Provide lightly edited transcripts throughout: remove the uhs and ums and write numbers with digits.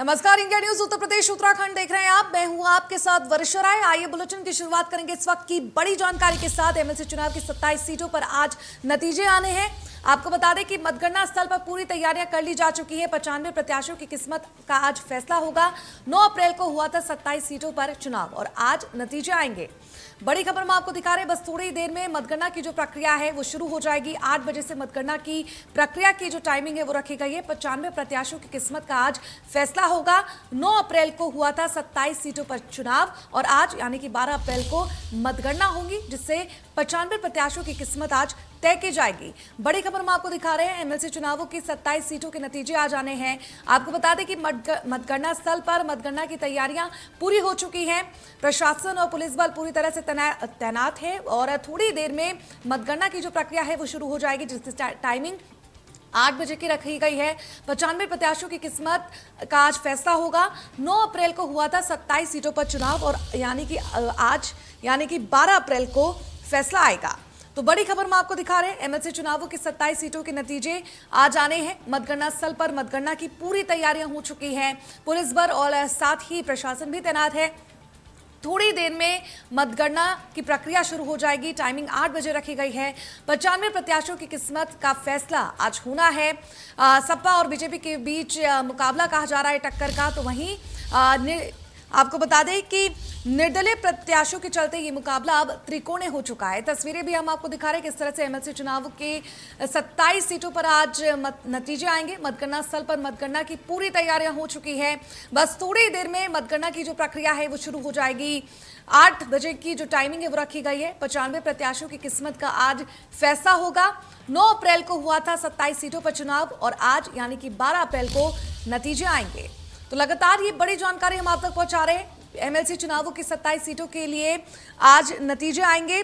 नमस्कार, India news Uttar Pradesh Uttarakhand देख रहे हैं आप। मैं हूं आपके साथ वर्षा राय। आइए बुलेटिन की शुरुआत करेंगे इस वक्त की बड़ी जानकारी के साथ। एमएलसी चुनाव की 27 सीटों पर आज नतीजे आने हैं। आपको बता दें कि मतगणना स्थल पर पूरी तैयारियां कर ली जा चुकी है। 95 प्रत्याशियों की किस्मत का आज फैसला होगा। 9 अप्रैल को हुआ था 27 सीटों पर चुनाव और आज नतीजे आएंगे। बड़ी खबर में आपको दिखा रहे हैं, बस थोड़ी ही देर में मतगणना की जो प्रक्रिया है वो शुरू हो जाएगी। 8 बजे से मतगणना की प्रक्रिया की जो टाइमिंग है वो रखी गई है। 95 प्रत्याशियों की किस्मत का आज फैसला होगा। 9 अप्रैल को हुआ था 27 सीटों पर चुनाव और आज यानी कि 12 अप्रैल को मतगणना होगी, जिससे 95 प्रत्याशियों की किस्मत आज तय की जाएगी। बड़ी खबर में आपको दिखा रहे हैं, एमएलसी चुनावों की 27 सीटों के नतीजे आ जाने हैं। आपको बता दें कि मतगणना स्थल पर मतगणना की तैयारियां पूरी हो चुकी हैं। प्रशासन और पुलिस बल पूरी तरह से तैनात है और थोड़ी देर में मतगणना की जो प्रक्रिया है वो शुरू हो जाएगी, जिसकी टाइमिंग 8 बजे की रखी गई है। 95 प्रत्याशियों की किस्मत का आज फैसला होगा। 9 अप्रैल को हुआ था 27 सीटों पर चुनाव और आज यानी कि 12 अप्रैल को फैसला आएगा। तो बड़ी खबर में आपको दिखा रहे हैं, एमएलसी चुनावों की 27 सीटों के नतीजे आज आने हैं। मतगणना स्थल पर मतगणना की पूरी तैयारियां हो चुकी हैं। पुलिस बल और साथ ही प्रशासन भी तैनात है। थोड़ी देर में मतगणना की प्रक्रिया शुरू हो जाएगी। टाइमिंग 8 बजे रखी गई है। 95 प्रत्याशियों की किस्मत का फैसला आज होना है। सपा और बीजेपी के बीच मुकाबला कहा जा रहा है टक्कर का। तो वहीं आपको बता दें कि निर्दलीय प्रत्याशियों के चलते ये मुकाबला अब त्रिकोणीय हो चुका है। तस्वीरें भी हम आपको दिखा रहे हैं किस तरह से एमएलसी चुनाव के 27 सीटों पर आज नतीजे आएंगे। मतगणना स्थल पर मतगणना की पूरी तैयारियां हो चुकी है। बस थोड़ी देर में मतगणना की जो प्रक्रिया है वो शुरू हो जाएगी। 8 बजे की जो टाइमिंग है वो रखी गई है। 95 प्रत्याशियों की किस्मत का आज फैसला होगा। 9 अप्रैल को हुआ था 27 सीटों पर चुनाव और आज यानी कि 12 अप्रैल को नतीजे आएंगे। तो लगातार ये बड़ी जानकारी हम आप तक पहुंचा रहे हैं। एमएलसी चुनावों की 27 सीटों के लिए आज नतीजे आएंगे।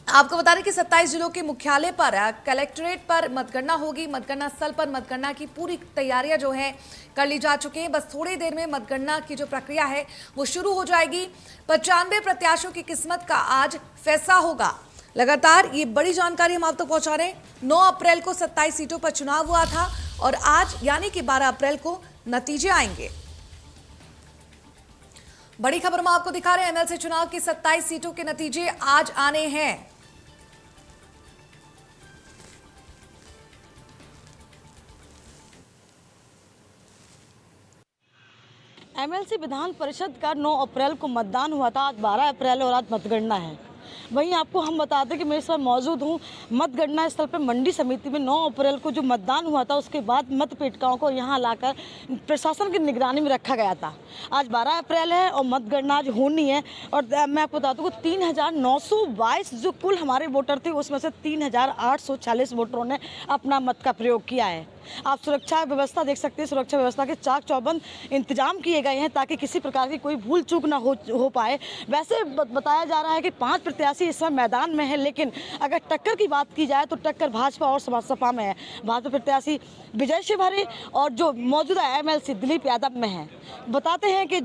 आपको बता दें कि 27 जिलों के मुख्यालय पर कलेक्ट्रेट पर मतगणना होगी। मतगणना स्थल पर मतगणना की पूरी तैयारियां जो है कर ली जा चुकी हैं। बस थोड़ी देर में मतगणना की जो प्रक्रिया है वो शुरू हो जाएगी। 95 प्रत्याशियों की किस्मत का आज फैसला होगा। लगातार ये बड़ी जानकारी हम आप तक पहुंचा रहे हैं। 9 अप्रैल को 27 सीटों पर चुनाव हुआ था और आज यानी कि 12 अप्रैल को नतीजे आएंगे। बड़ी खबर में आपको दिखा रहे हैं, एमएलसी चुनाव की 27 सीटों के नतीजे आज आने हैं। एमएलसी विधान परिषद का 9 अप्रैल को मतदान हुआ था। आज 12 अप्रैल और आज मतगणना है। वहीं आपको हम बताते हैं कि मैं इस बार मौजूद हूँ मतगणना स्थल पर मंडी समिति में। 9 अप्रैल को जो मतदान हुआ था उसके बाद मतपेटिकाओं को यहाँ लाकर प्रशासन की निगरानी में रखा गया था। आज 12 अप्रैल है और मतगणना आज होनी है। और मैं आपको बता दूँ कि 3922 जो कुल हमारे वोटर थे उसमें से 3846 वोटरों ने अपना मत का प्रयोग किया है। आप सुरक्षा व्यवस्था देख सकते हैं। सुरक्षा व्यवस्था के चाक चौबंद इंतजाम किए गए हैं ताकि किसी प्रकार की कोई भूल चूक ना हो पाए। वैसे बताया जा रहा है कि 5 प्रत्याशी इस समय मैदान में है, लेकिन अगर टक्कर की बात की जाए तो टक्कर भाजपा और सपा में है। भाजपा प्रत्याशी विजय शिवहरे और जो मौजूदा एमएलसी दिलीप यादव में है। बताते हैं कि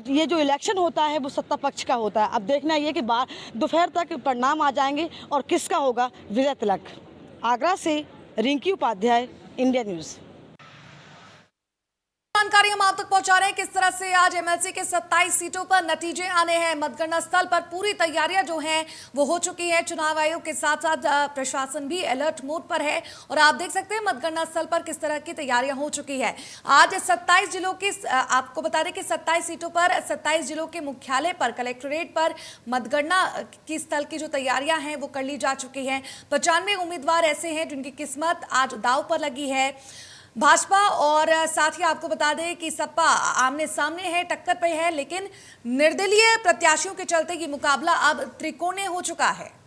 ये जो इलेक्शन होता है वो सत्ता पक्ष का होता है। अब देखना ये कि दोपहर तक परिणाम आ जाएंगे और किसका होगा विजय तिलक। आगरा से रिंकी उपाध्याय, इंडिया न्यूज। जानकारी हम आप तक पहुंचा रहे हैं किस तरह से आज एमएलसी के 27 सीटों पर नतीजे आने हैं। मतगणना स्थल पर पूरी तैयारियां जो हैं वो हो चुकी है। चुनाव आयोग के साथ साथ प्रशासन भी अलर्ट मोड पर है और आप देख सकते हैं मतगणना स्थल पर किस तरह की तैयारियां हो चुकी है। आज 27 जिलों की आपको बता दें कि 27 सीटों पर 27 जिलों के मुख्यालय पर कलेक्ट्रेट पर मतगणना की स्थल की जो तैयारियां हैं वो कर ली जा चुकी है। 95 उम्मीदवार ऐसे हैं जिनकी किस्मत आज दांव पर लगी है। भाजपा और साथ ही आपको बता दें कि सपा आमने सामने है, टक्कर पे है, लेकिन निर्दलीय प्रत्याशियों के चलते ये मुकाबला अब त्रिकोणीय हो चुका है।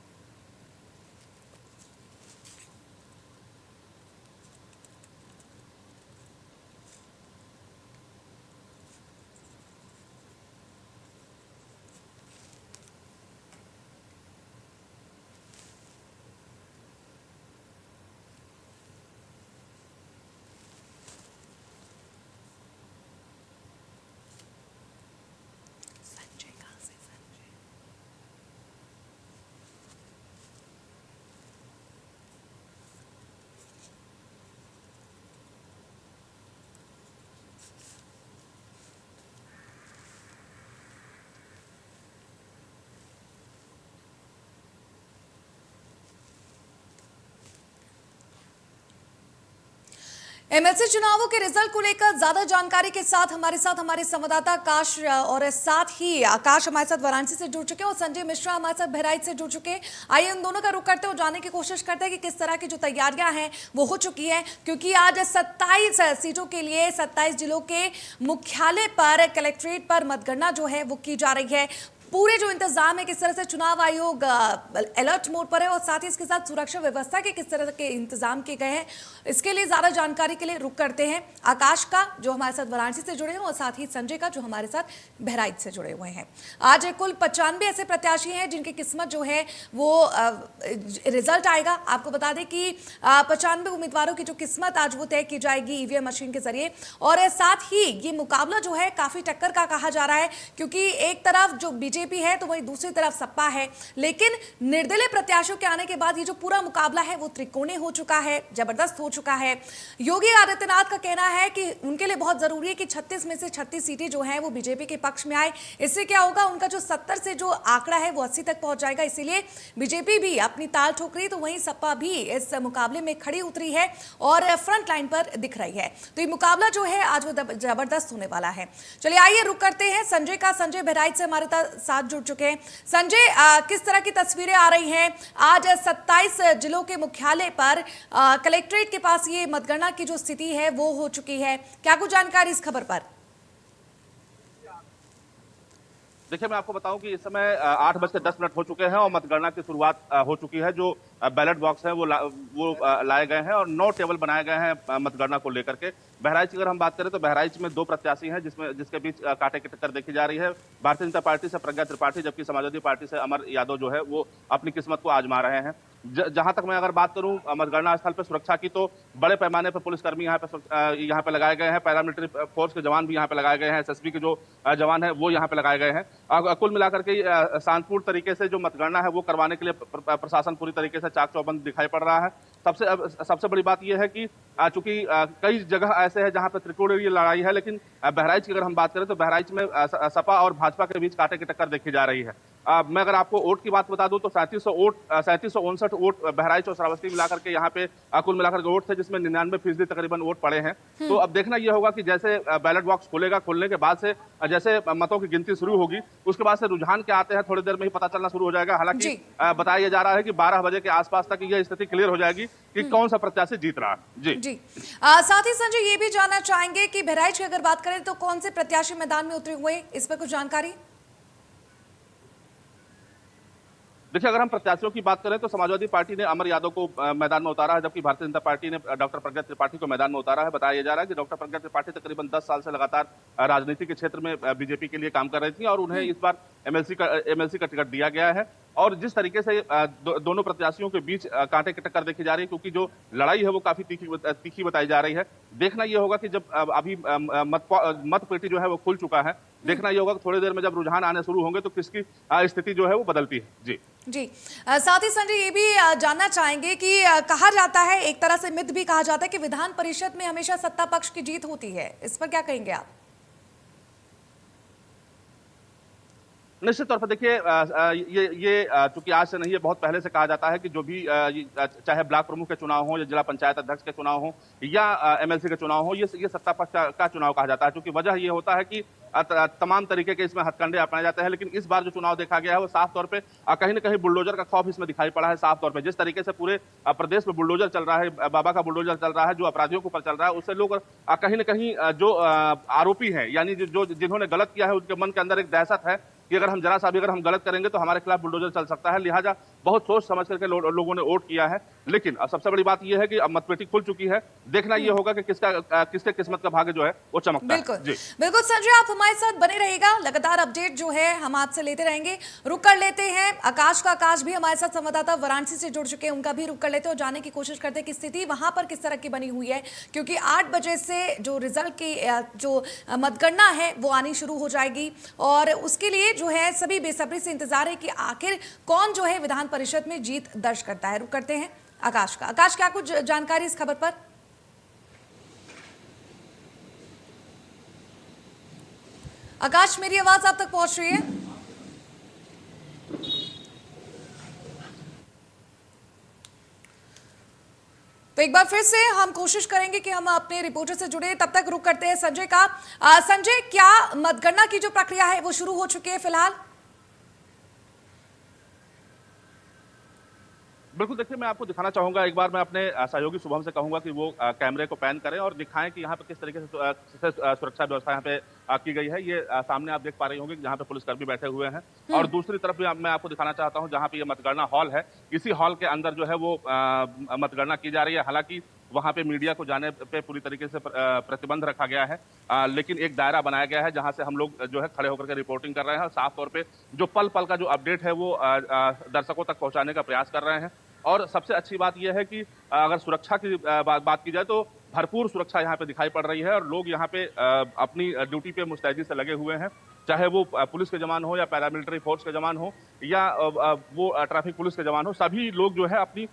एमएलसी चुनावों के रिजल्ट को लेकर ज्यादा जानकारी के साथ हमारे संवाददाता आकाश और साथ ही आकाश हमारे साथ वाराणसी से जुड़ चुके हैं और संजय मिश्रा हमारे साथ बहराइच से जुड़ चुके हैं। आइए उन दोनों का रुख करते हैं और जानने की कोशिश करते हैं कि किस तरह की जो तैयारियां हैं वो हो चुकी हैं, क्योंकि आज 27 सीटों के लिए 27 जिलों के मुख्यालय पर कलेक्ट्रेट पर मतगणना जो है वो की जा रही है। पूरे जो इंतजाम है, किस तरह से चुनाव आयोग अलर्ट मोड पर है और साथ ही इसके साथ सुरक्षा व्यवस्था के किस तरह के इंतजाम किए गए हैं, इसके लिए ज्यादा जानकारी के लिए रुक करते हैं आकाश का जो हमारे साथ वाराणसी से जुड़े हैं और साथ ही संजय का जो हमारे साथ बहराइच से जुड़े हुए हैं। आज कुल 95 ऐसे प्रत्याशी हैं जिनकी किस्मत जो है वो रिजल्ट आएगा। आपको बता दें कि 95 उम्मीदवारों की जो किस्मत आज वो तय की जाएगी ईवीएम मशीन के जरिए, और साथ ही ये मुकाबला जो है काफी टक्कर का कहा जा रहा है, क्योंकि एक तरफ जो बीजेपी है तो वहीं दूसरी तरफ सपा है, लेकिन निर्दलीय प्रत्याशियों के आने के बाद ये जो पूरा मुकाबला है वो त्रिकोणीय हो चुका है, जबरदस्त हो चुका है। योगी आदित्यनाथ का कहना है कि उनके लिए बहुत जरूरी है कि 36 में से 36 सीटें जो हैं वो बीजेपी के पक्ष में आए। इससे क्या होगा, उनका जो 70 से जो आंकड़ा है वो 80 तक पहुंच जाएगा। इसीलिए बीजेपी भी अपनी ताल ठोक रही, तो वहीं सपा भी इस मुकाबले में खड़ी उतरी है और फ्रंट लाइन पर दिख रही है। तो ये मुकाबला जो है आज वो जबरदस्त होने वाला है। चलिए आइए रुक करते हैं संजय का। संजय बहराइच से हमारे साथ जुड़ चुके हैं। संजय, किस तरह की तस्वीरें आ रही हैं? आज 27 जिलों के मुख्यालय पर कलेक्ट्रेट के पास ये मतगणना की जो स्थिति है वो हो चुकी है, क्या कुछ जानकारी इस खबर पर? देखिए, मैं आपको बताऊं कि इस समय 8:10 हो चुके हैं और मतगणना की शुरुआत हो चुकी है। जो बैलेट बॉक्स है वो लाए गए हैं और 9 टेबल बनाए गए हैं मतगणना को लेकर के। बहराइच की अगर हम बात करें तो बहराइच में 2 प्रत्याशी हैं जिसके बीच कांटे की टक्कर देखी जा रही है। भारतीय जनता पार्टी से प्रज्ञा त्रिपाठी, जबकि समाजवादी पार्टी से अमर यादव जो है वो अपनी किस्मत को आजमा रहे हैं। जहां तक मैं अगर बात करूं मतगणना स्थल पर सुरक्षा की, तो बड़े पैमाने पर पुलिसकर्मी यहाँ पे लगाए गए हैं, पैरामिलिट्री फोर्स के जवान भी यहाँ पे लगाए गए हैं, एसएसबी के जो जवान है वो यहाँ पे लगाए गए हैं। कुल मिलाकर के शांतिपूर्ण तरीके से जो मतगणना है वो करवाने के लिए प्रशासन पूरी तरीके से चाक चौबंद दिखाई पड़ रहा है। सबसे बड़ी बात यह है कि चूंकि कई जगह ऐसे है जहां पर त्रिकोणीय लड़ाई है, लेकिन बहराइच की अगर हम बात करें तो बहराइच में सपा और भाजपा के बीच कांटे की टक्कर देखी जा रही है। मैं अगर आपको वोट की बात बता दूं तो 3759 वोट बहराइच और श्रावस्ती मिलाकर के यहाँ पे कुल मिलाकर के वोट थे, जिसमें 99% तकरीबन वोट पड़े हैं। तो अब देखना यह होगा कि जैसे बैलेट बॉक्स खुलेगा, खुलने के बाद से जैसे मतों की गिनती शुरू होगी, उसके बाद से रुझान क्या आते हैं थोड़ी देर में ही पता चलना शुरू हो जाएगा। हालांकि बताया जा रहा है कि 12 बजे के आसपास तक यह स्थिति क्लियर हो जाएगी कि कौन सा प्रत्याशी जीत रहा है। जी साथ ही संजय ये भी जानना चाहेंगे कि बहराइच की अगर बात करें तो कौन से प्रत्याशी मैदान में उतरे हुए, इस पर कुछ जानकारी? देखिए, अगर हम प्रत्याशियों की बात करें तो समाजवादी पार्टी ने अमर यादव को मैदान में उतारा है, जबकि भारतीय जनता पार्टी ने डॉक्टर प्रज्ञा त्रिपाठी को मैदान में उतारा है। बताया जा रहा है कि डॉक्टर प्रज्ञा त्रिपाठी तकरीबन 10 साल से लगातार राजनीति के क्षेत्र में बीजेपी के लिए काम कर रही थी और उन्हें इस बार एमएलसी का टिकट दिया गया है। और जिस तरीके से दोनों प्रत्याशियों के बीच कांटे की टक्कर देखी जा रही है, क्योंकि जो लड़ाई है वो काफी तीखी बताई जा रही है। देखना यह होगा कि जब अभी मत पेटी जो है वो खुल चुका है, देखना यह होगा कि थोड़ी देर में जब रुझान आने शुरू होंगे तो किसकी स्थिति जो है वो बदलती है। जी साथ ही संजय ये भी जानना चाहेंगे कि कहा जाता है, एक तरह से मिथ भी कहा जाता है कि विधान परिषद में हमेशा सत्ता पक्ष की जीत होती है, इस पर क्या कहेंगे आप? निश्चित तौर पर देखिए, ये चूंकि आज से नहीं है, बहुत पहले से कहा जाता है कि जो भी चाहे ब्लॉक प्रमुख के चुनाव हो या जिला पंचायत अध्यक्ष के चुनाव हो या एमएलसी के चुनाव हो, ये सत्ता पक्ष का चुनाव कहा जाता है। क्योंकि वजह ये होता है कि तमाम तरीके के इसमें हथकंडे अपनाए जाते हैं। लेकिन इस बार जो चुनाव देखा गया है वो साफ तौर पे कहीं न कहीं बुलडोजर का खौफ इसमें दिखाई पड़ा है। साफ तौर पे जिस तरीके से पूरे प्रदेश में बुलडोजर चल रहा है, बाबा का बुलडोजर चल रहा है, जो अपराधियों के ऊपर चल रहा है, उससे लोग कहीं न कहीं जो आरोपी हैं, यानी जो जिन्होंने गलत किया है, उनके मन के अंदर एक दहशत है कि अगर हम जरा सा भी अगर हम गलत करेंगे तो हमारे खिलाफ बुलडोजर चल सकता है। लिहाजा बहुत सोच समझ करके लोगों ने वोट किया है। लेकिन अब सबसे बड़ी बात यह है कि अब मतपेटी खुल चुकी है, देखना यह होगा कि किसके किस्मत का भाग्य जो है वो चमकता है। बिल्कुल संजय, आप हमारे साथ बने रहिएगा, लगातार अपडेट जो है हम आपसे लेते रहेंगे। रुक कर लेते हैं आकाश भी हमारे साथ संवाददाता वाराणसी से जुड़ चुके हैं, उनका भी रुक कर लेते हैं और जानने की कोशिश करते हैं कि स्थिति वहां पर किस तरह की बनी हुई है, क्योंकि 8 बजे से जो रिजल्ट की जो मतगणना है वो आनी शुरू हो जाएगी और उसके लिए जो है सभी बेसब्री से इंतजार है कि आखिर कौन जो है विधान परिषद में जीत दर्ज करता है। रुक करते हैं आकाश का। आकाश, क्या कुछ जानकारी इस खबर पर? आकाश, मेरी आवाज आप तक पहुंच रही है? तो तो एक बार फिर से हम कोशिश करेंगे कि हम अपने रिपोर्टर से जुड़े, तब तक रुक करते हैं संजय का। संजय, क्या मतगणना की जो प्रक्रिया है वो शुरू हो चुकी है फिलहाल? बिल्कुल, देखिए मैं आपको दिखाना चाहूंगा, एक बार मैं अपने सहयोगी शुभम से कहूंगा कि वो कैमरे को पैन करें और दिखाएं कि यहाँ पे किस तरीके से सुरक्षा व्यवस्था यहाँ पे की गई है। ये सामने आप देख पा रही होंगे कि जहाँ पे पुलिसकर्मी बैठे हुए हैं और दूसरी तरफ भी मैं आपको दिखाना चाहता हूँ जहाँ पे ये मतगणना हॉल है, इसी हॉल के अंदर जो है वो मतगणना की जा रही है। हालांकि वहां पे मीडिया को जाने पे पूरी तरीके से प्रतिबंध रखा गया है, लेकिन एक दायरा बनाया गया है जहां से हम लोग जो है खड़े होकर के रिपोर्टिंग कर रहे हैं और साफ तौर पे जो पल पल का जो अपडेट है वो दर्शकों तक पहुंचाने का प्रयास कर रहे हैं। और सबसे अच्छी बात यह है कि अगर सुरक्षा की बात की जाए तो भरपूर सुरक्षा यहाँ पे दिखाई पड़ रही है और लोग यहाँ पे अपनी ड्यूटी पे मुस्तैदी से लगे हुए हैं, चाहे वो पुलिस के जवान हो या पैरामिलिट्री फोर्स के जवान हो या वो ट्रैफिक पुलिस के जवान हो, सभी लोग जो है अपनी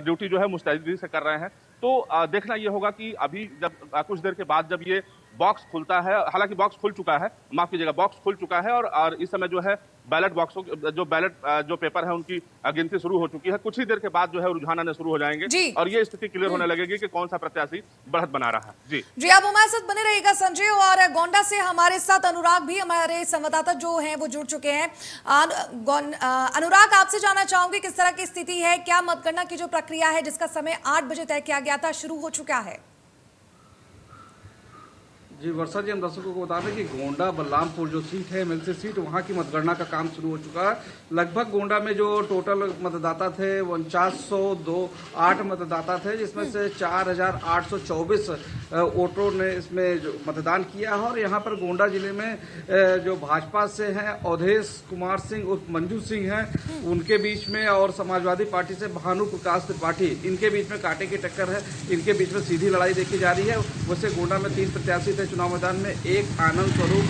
ड्यूटी जो है मुस्तैदी से कर रहे हैं। तो देखना ये होगा कि अभी जब कुछ देर के बाद जब ये बॉक्स खुलता है, हालांकि बॉक्स खुल चुका है, माफ कीजिएगा, बॉक्स खुल चुका है और इस समय जो है बैलेट बॉक्सों जो बैलेट जो पेपर है उनकी गिनती शुरू हो चुकी है। कुछ ही देर के बाद जो है रुझान आने शुरू हो जाएंगे और ये स्थिति क्लियर होने लगेगी कि कौन सा प्रत्याशी बढ़त बना रहा है। जी, आप हमारे साथ बने रहिएगा संजय। और गोंडा से हमारे साथ अनुराग भी, हमारे संवाददाता जो हैं वो जुड़ चुके हैं। अनुराग, आपसे जानना चाहूंगी किस तरह की स्थिति है, क्या मतगणना की जो प्रक्रिया है जिसका समय 8 बजे तय किया गया था शुरू हो चुका है? जी वर्षा जी, हम दर्शकों को बता दें कि गोंडा बलरामपुर जो सीट है एमएलसी सीट, वहाँ की मतगणना का काम शुरू हो चुका है। लगभग गोंडा में जो टोटल मतदाता थे 49,008 मतदाता थे, जिसमें से 4,824 वोटरों ने इसमें जो मतदान किया है। और यहाँ पर गोंडा जिले में जो भाजपा से हैं अवधेश कुमार सिंह उर्फ मंजू सिंह हैं, उनके बीच में, और समाजवादी पार्टी से भानु प्रकाश त्रिपाठी, इनके बीच में कांटे की टक्कर है। इनके बीच में सीधी लड़ाई देखी जा रही है। वैसे गोंडा में 3 प्रत्याशी थे चुनाव मैदान में, एक आनंद स्वरूप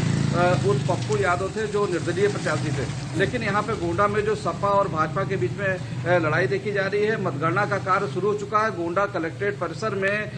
उर्फ पप्पू यादव थे जो निर्दलीय प्रत्याशी थे। लेकिन यहाँ पे गोंडा में जो सपा और भाजपा के बीच में लड़ाई देखी जा रही है। मतगणना का कार्य शुरू हो चुका है। गोंडा कलेक्ट्रेट परिसर में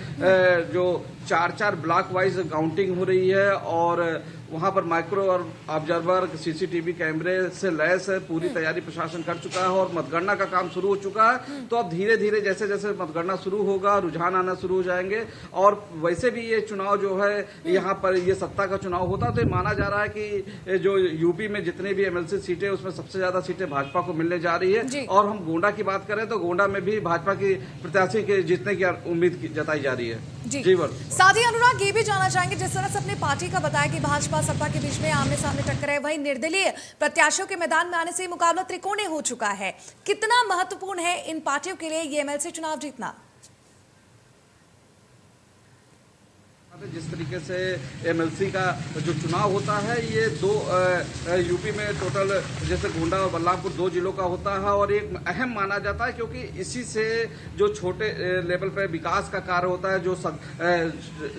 जो 4-4 ब्लॉक वाइज काउंटिंग हो रही है और वहाँ पर माइक्रो और ऑब्जर्वर सीसीटीवी कैमरे से लैस है। पूरी तैयारी प्रशासन कर चुका है और मतगणना का काम शुरू हो चुका है। तो अब धीरे धीरे जैसे जैसे मतगणना शुरू होगा रुझान आना शुरू हो जाएंगे। और वैसे भी ये चुनाव जो है यहाँ पर ये सत्ता का चुनाव होता है, तो माना जा रहा है कि जो यूपी में जितनी भी एमएलसी सीटें उसमें सबसे ज्यादा सीटें भाजपा को मिलने जा रही है। और हम गोंडा की बात करें तो गोंडा में भी भाजपा की प्रत्याशी के जीतने की उम्मीद जताई जा रही है। जी साथ ही अनुराग, ये भी जानना चाहेंगे, जिस तरह से अपने पार्टी का बताया कि भाजपा सपा के बीच में आमने सामने टक्कर है, वहीं निर्दलीय प्रत्याशियों के मैदान में आने से मुकाबला त्रिकोणीय हो चुका है। कितना महत्वपूर्ण है इन पार्टियों के लिए ये एमएलसी चुनाव जीतना? जिस तरीके से एमएलसी का जो चुनाव होता है, ये 2 यूपी में टोटल जैसे गोंडा और बलरामपुर 2 जिलों का होता है और एक अहम माना जाता है, क्योंकि इसी से जो छोटे लेवल पे विकास का कार्य होता है, जो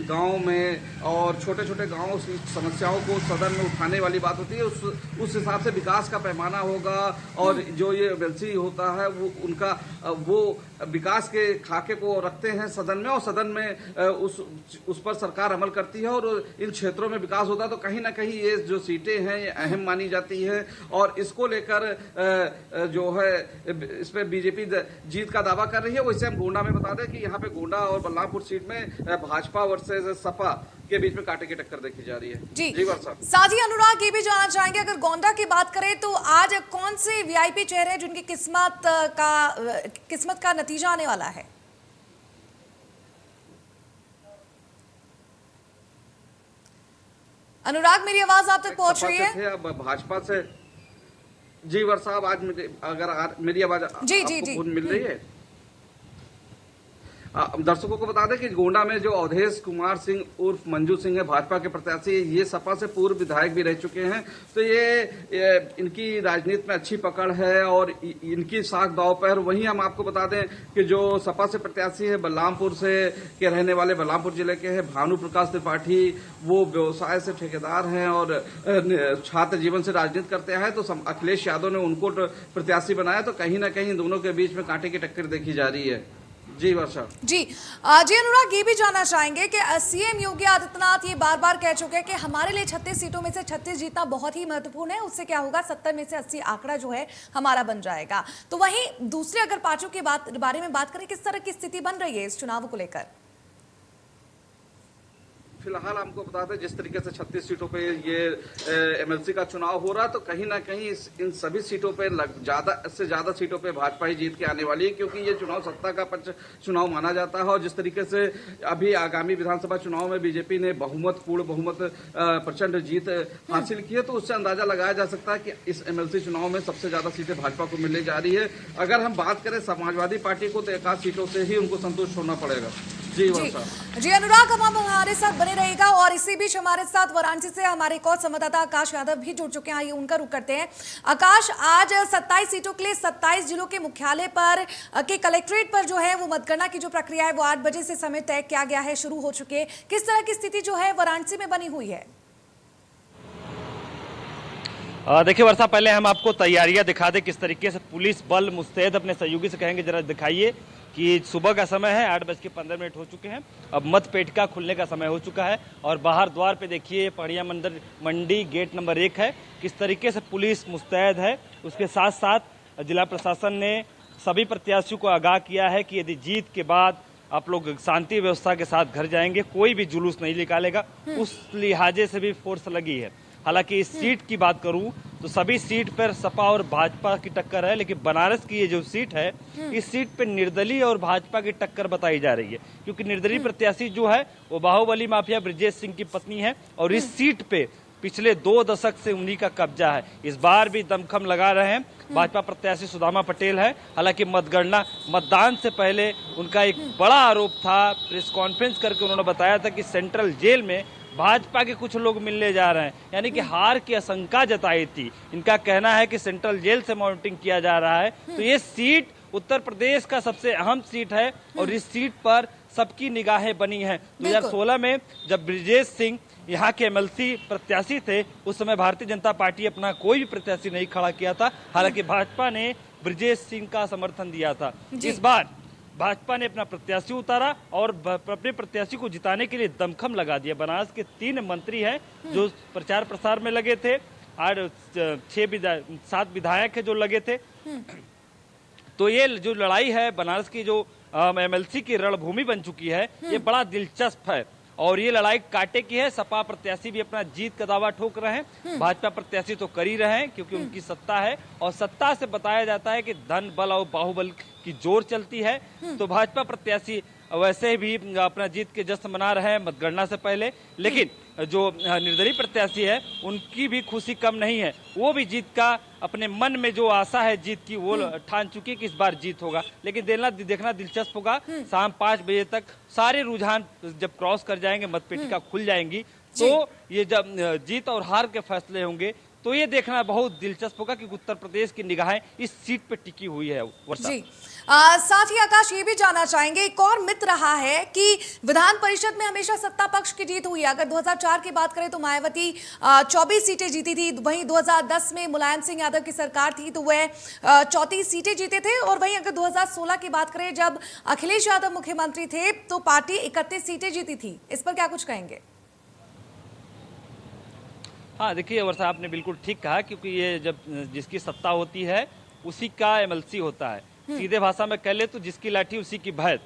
गांव में और छोटे छोटे गांवों की समस्याओं को सदन में उठाने वाली बात होती है, उस हिसाब से विकास का पैमाना होगा। और जो ये एमएलसी होता है वो विकास के खाके को रखते हैं सदन में और सदन में उस पर सरकार अमल करती है और इन क्षेत्रों में विकास होता है। तो कहीं ना कहीं ये जो सीटें हैं ये अहम मानी जाती है और इसको लेकर जो है इस पे बीजेपी जीत का दावा कर रही है। वैसे हम गोंडा में बता दें कि यहाँ पे गोंडा और बलरामपुर सीट में भाजपा वर्सेस सपा के बीच में कांटे की टक्कर देखी जा रही है। जी वर्षा। साथ ही अनुराग, ये भी जानना चाहेंगे, अगर गोंडा की बात करें तो आज कौन से वीआईपी चेहरे हैं जिनकी किस्मत का नतीजा आने वाला है? अनुराग, मेरी आवाज आप तक पहुंच रही है? अब भाजपा से जी वर्षा, आज मेरी आवाज जी मिल रही है? दर्शकों को बता दें कि गोंडा में जो अवधेश कुमार सिंह उर्फ मंजू सिंह है भाजपा के प्रत्याशी, ये सपा से पूर्व विधायक भी रह चुके हैं। तो ये इनकी राजनीति में अच्छी पकड़ है और इनकी साख दांव पर। वहीं हम आपको बता दें कि जो सपा से प्रत्याशी है बलरामपुर से के रहने वाले, बलरामपुर जिले के हैं भानु प्रकाश त्रिपाठी, वो व्यवसाय से ठेकेदार हैं और छात्र जीवन से राजनीति करते हैं। तो अखिलेश यादव ने उनको प्रत्याशी बनाया। तो कहीं ना कहीं दोनों के बीच में कांटे की टक्कर देखी जा रही है। जी वर्षा। जी जी अनुराग, ये भी जानना चाहेंगे कि सीएम योगी आदित्यनाथ ये बार बार कह चुके हैं कि हमारे लिए 36 सीटों में से 36 जीतना बहुत ही महत्वपूर्ण है। उससे क्या होगा, 70 में से 80 आंकड़ा जो है हमारा बन जाएगा। तो वहीं दूसरे अगर पार्टियों के बारे में बात करें, किस तरह की स्थिति बन रही है इस चुनाव को लेकर? फिलहाल हमको बता दें, जिस तरीके से 36 सीटों पे ये एमएलसी का चुनाव हो रहा है, तो कहीं ना कहीं इन सभी सीटों पे ज्यादा से ज्यादा सीटों पे भाजपा ही जीत के आने वाली है, क्योंकि ये चुनाव सत्ता का चुनाव माना जाता है। और जिस तरीके से अभी आगामी विधानसभा चुनाव में बीजेपी ने पूर्ण बहुमत प्रचंड जीत हासिल की है, तो उससे अंदाजा लगाया जा सकता है कि इस एमएलसी चुनाव में सबसे ज्यादा सीटें भाजपा को मिलने जा रही है। अगर हम बात करें समाजवादी पार्टी को, तो 1 सीटों से ही उनको संतुष्ट होना पड़ेगा। जी अनुराग, हम हमारे साथ बने रहेगा। और इसी बीच हमारे साथ वाराणसी से हमारे एक और संवाददाता आकाश यादव भी जुड़ चुके हैं। आइए उनका रुख करते हैं। आकाश, आज 27 सीटों के लिए 27 जिलों के मुख्यालय पर के कलेक्ट्रेट पर जो है वो मतगणना की जो प्रक्रिया है वो 8 बजे से समय तय किया गया है, शुरू हो चुके हैं। किस तरह की स्थिति जो है वाराणसी में बनी हुई है? देखिए वर्षा, पहले हम आपको तैयारियां दिखा दें किस तरीके से पुलिस बल मुस्तैद। अपने सहयोगी से कहेंगे जरा दिखाइए कि सुबह का समय है, 8:15 हो चुके हैं। अब मत पेटिका खुलने का समय हो चुका है और बाहर द्वार पे देखिए पड़िया मंडी गेट नंबर 1 है। किस तरीके से पुलिस मुस्तैद है। उसके साथ साथ जिला प्रशासन ने सभी प्रत्याशियों को आगाह किया है कि यदि जीत के बाद आप लोग शांति व्यवस्था के साथ घर जाएंगे, कोई भी जुलूस नहीं निकालेगा, उस लिहाजे से भी फोर्स लगी है। हालांकि इस सीट की बात करूं तो सभी सीट पर सपा और भाजपा की टक्कर है, लेकिन बनारस की ये जो सीट है, इस सीट पे निर्दलीय और भाजपा की टक्कर बताई जा रही है, क्योंकि निर्दलीय प्रत्याशी जो है वो बाहुबली माफिया ब्रिजेश सिंह की पत्नी है और इस सीट पे पिछले 2 दशक से उन्हीं का कब्जा है। इस बार भी दमखम लगा रहे हैं। भाजपा प्रत्याशी सुदामा पटेल है। हालांकि मतदान से पहले उनका एक बड़ा आरोप था, प्रेस कॉन्फ्रेंस करके उन्होंने बताया था कि सेंट्रल जेल में भाजपा के कुछ लोग मिलने जा रहे हैं, यानी कि हार की आशंका जताई थी। इनका कहना है कि सेंट्रल जेल से मॉनिटरिंग किया जा रहा है। तो ये सीट उत्तर प्रदेश का सबसे अहम सीट है और इस सीट पर सबकी निगाहें बनी हैं। 2016 में जब ब्रिजेश सिंह यहाँ के एमएलसी प्रत्याशी थे, उस समय भारतीय जनता पार्टी अपना कोई भी प्रत्याशी नहीं खड़ा किया था। हालांकि भाजपा ने ब्रिजेश सिंह का समर्थन दिया था। इस बार भाजपा ने अपना प्रत्याशी उतारा और अपने प्रत्याशी को जिताने के लिए दमखम लगा दिया। बनारस के 3 मंत्री हैं जो प्रचार प्रसार में लगे थे, 7 विधायक है जो लगे थे। तो ये जो लड़ाई है बनारस की, जो एमएलसी की रणभूमि बन चुकी है, ये बड़ा दिलचस्प है और ये लड़ाई कांटे की है। सपा प्रत्याशी भी अपना जीत का दावा ठोक रहे हैं, भाजपा प्रत्याशी तो कर ही रहे हैं, क्योंकि उनकी सत्ता है और सत्ता से बताया जाता है कि धन बल और बाहुबल की जोर चलती है। तो भाजपा प्रत्याशी वैसे भी अपना जीत के जश्न मना रहे हैं मतगणना से पहले, लेकिन जो निर्दलीय प्रत्याशी है उनकी भी खुशी कम नहीं है। वो भी जीत का अपने मन में जो आशा है जीत की, वो ठान चुकी है कि इस बार जीत होगा। लेकिन देखना दिलचस्प होगा, शाम 5 बजे तक सारे रुझान जब क्रॉस कर जाएंगे, मतपेटिका खुल जाएंगी, तो ये जब जीत और हार के फैसले होंगे, तो ये देखना बहुत दिलचस्प होगा कि उत्तर प्रदेश की निगाहें इस सीट पे टिकी हुई है। जी साथ ही आकाश, ये भी जानना चाहेंगे, एक और मिथ रहा है कि विधान परिषद में हमेशा सत्ता पक्ष की जीत हुई है। अगर 2004 की बात करें तो मायावती 24 सीटें जीती थी, वहीं 2010 में मुलायम सिंह यादव की सरकार थी तो वह 34 सीटें जीते थे। और वहीं अगर 2016 की बात करें जब अखिलेश यादव मुख्यमंत्री थे तो पार्टी 31 सीटें जीती थी। इस पर क्या कुछ कहेंगे? हाँ देखिए वर्षा, आपने बिल्कुल ठीक कहा, क्योंकि ये जब जिसकी सत्ता होती है उसी का एमएलसी होता है। सीधे भाषा में कह ले तो जिसकी लाठी उसी की भैंस।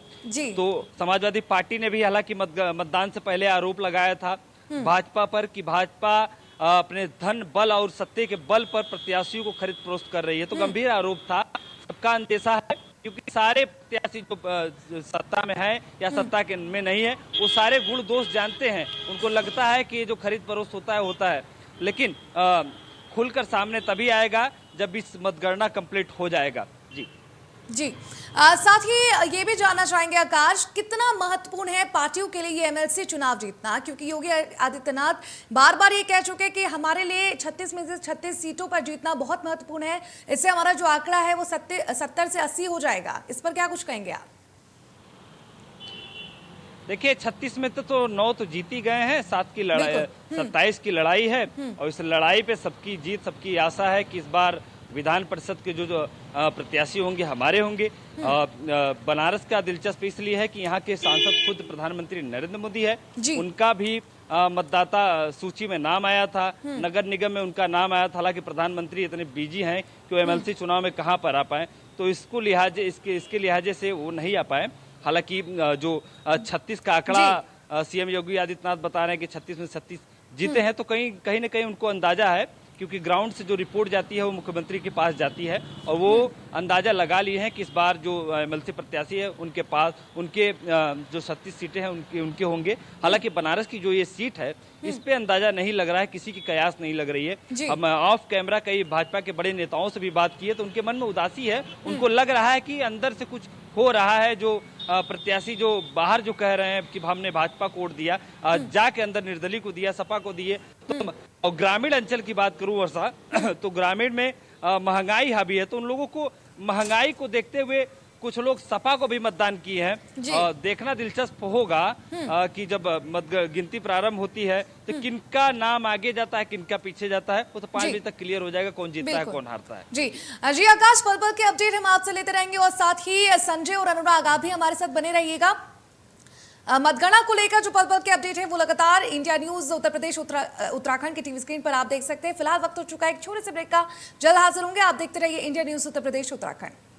तो समाजवादी पार्टी ने भी हालांकि मतदान से पहले आरोप लगाया था भाजपा पर कि भाजपा अपने धन बल और सत्ते के बल पर प्रत्याशियों को खरीद फरोख्त कर रही है। तो गंभीर आरोप था। सबका अंदेशा है, क्योंकि सारे प्रत्याशी जो सत्ता में है या सत्ता के में नहीं है, वो सारे गुण दोष जानते हैं। उनको लगता है कि ये जो खरीद फरोख्त होता है, लेकिन खुलकर सामने तभी आएगा जब इस मतगणना कंप्लीट हो जाएगा। जी साथ ही ये भी जानना चाहेंगे आकाश, कितना महत्वपूर्ण है पार्टियों के लिए ये एमएलसी चुनाव जीतना, क्योंकि योगी आदित्यनाथ बार बार ये कह चुके कि हमारे लिए 36 में से 36 सीटों पर जीतना बहुत महत्वपूर्ण है, इससे हमारा जो आंकड़ा है वो 70 से 80 हो जाएगा। इस पर क्या कुछ कहेंगे आप? देखिए 36 में तो 9 तो जीत ही गए हैं, 7 की लड़ाई 27 की लड़ाई है और इस लड़ाई पे सबकी जीत, सबकी आशा है कि इस बार विधान परिषद के जो प्रत्याशी होंगे हमारे होंगे। बनारस का दिलचस्प इसलिए है कि यहाँ के सांसद खुद प्रधानमंत्री नरेंद्र मोदी है, उनका भी मतदाता सूची में नाम आया था, नगर निगम में उनका नाम आया था। हालांकि प्रधानमंत्री इतने बिजी हैं कि वो एमएलसी चुनाव में कहाँ पर आ पाए, तो इसके लिहाजे से वो नहीं आ पाए। हालांकि जो 36 का आंकड़ा सीएम योगी आदित्यनाथ बता रहे हैं कि 36 में 36 जीते हैं, तो कहीं ना कहीं उनको अंदाजा है, क्योंकि ग्राउंड से जो रिपोर्ट जाती है वो मुख्यमंत्री के पास जाती है और वो अंदाजा लगा लिए हैं कि इस बार जो एमएलसी प्रत्याशी है उनके पास उनके जो 36 सीटें हैं उनके होंगे। हालांकि बनारस की जो ये सीट है इस पे अंदाजा नहीं लग रहा है, किसी की कयास नहीं लग रही है। हम ऑफ कैमरा कई भाजपा के बड़े नेताओं से भी बात की है तो उनके मन में उदासी है, उनको लग रहा है कि अंदर से कुछ हो रहा है। जो प्रत्याशी जो बाहर जो कह रहे हैं कि हमने भाजपा को वोट दिया, जाके अंदर निर्दलीय को दिया, सपा को दिए। तो और ग्रामीण अंचल की बात करूं वर्षा, तो ग्रामीण में महंगाई हावी है, तो उन लोगों को महंगाई को देखते हुए कुछ लोग सपा को भी मतदान किए हैं। देखना दिलचस्प होगा कि जब गिनती प्रारंभ होती है तो किनका नाम आगे जाता है, किनका पीछे जाता है, वो तो 5 बजे तक क्लियर हो जाएगा कौन जीतता है कौन हारता है। जी आकाश, पल पल के अपडेट हम आपसे लेते रहेंगे और साथ ही संजय और अनुराग आप भी हमारे साथ बने रहिएगा। मतगणना को लेकर जो पल पल के अपडेट है वो लगातार इंडिया न्यूज उत्तर प्रदेश उत्तराखंड की टीवी स्क्रीन पर आप देख सकते हैं। फिलहाल वक्त हो चुका है एक छोटे से ब्रेक का, जल्द हाजिर होंगे। आप देखते रहिए इंडिया न्यूज उत्तर प्रदेश उत्तराखंड।